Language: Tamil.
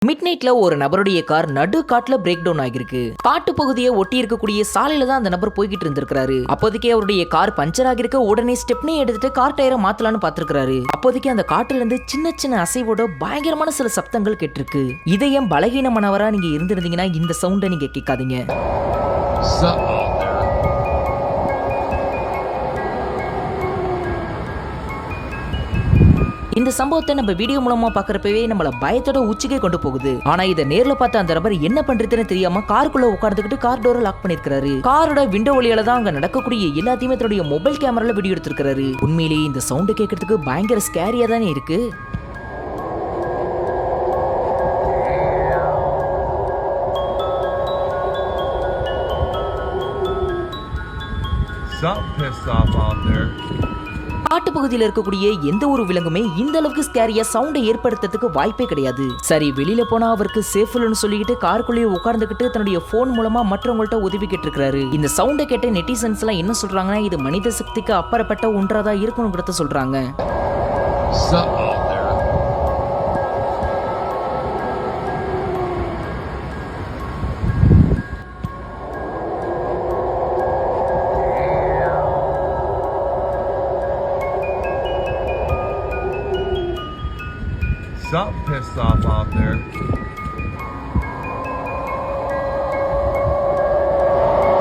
மிட் நைட்ல ஒரு நபருடைய கார் நடு காட்டுல பிரேக் டவுன் ஆகிருக்கு. காட்டு பகுதியை ஒட்டி இருக்கக்கூடிய சாலையில தான் அந்த நபர் போய்கிட்டு இருந்திருக்காரு. அப்போதைக்கு அவருடைய கார் பஞ்சர் ஆகிருக்க உடனே ஸ்டெப்னி எடுத்துட்டு கார் டயரை மாத்தலான்னு பாத்துருக்காரு. அப்போதைக்கு அந்த காட்டுல இருந்து சின்ன சின்ன அசைவோட பயங்கரமான சில சப்தங்கள் கேட்டிருக்கு. இதயம் பலகீனமானவரா நீங்க இருந்திருந்தீங்கன்னா இந்த சவுண்டை நீங்க கேட்காதீங்க. இந்த சம்பவத்தை நம்ம வீடியோ மூலமா பாக்குறப்பவே நம்மள பயத்தோட உச்சிக்கே கொண்டு போகுது. ஆனா இதை நேர்ல பார்த்த அந்த நபர் என்ன பண்றதுன்னு தெரியாம காருக்குள்ள உட்கார்ந்துகிட்டு கார் டோரை லாக் பண்ணிருக்காரு. காரோட விண்டோ வழியால தான் அங்க நடக்கக்கூடிய எல்லாத்தையுமே தன்னுடைய மொபைல் கேமரால வீடியோ எடுத்திருக்காரு. உண்மையிலேயே இந்த சவுண்ட் கேட்கறதுக்கு பயங்கர ஸ்கேரியா தானே இருக்கு. காட்டு பகுதியில் இருக்கக்கூடிய எந்த ஒரு விலங்குமே இந்த அளவுக்கு ஸ்கேரியா சவுண்டை ஏற்படுத்துறதுக்கு வாய்ப்பே கிடையாது. சரி, வெளியில போனா அவருக்கு சேஃப்னு சொல்லிக்கிட்டு காருக்குள்ளேயே உட்கார்ந்துகிட்டு தன்னுடைய போன் மூலமா மற்றவங்கள்ட்ட உதவி கேட்டிருக்காரு. இந்த சவுண்டை கேட்ட நெட்டிசன்ஸ் எல்லாம் என்ன சொல்றாங்கன்னா, இது மனித சக்திக்கு அப்பாற்பட்ட ஒன்றாதா இருக்கணும்ங்கிறத சொல்றாங்க. Something pissed off out there.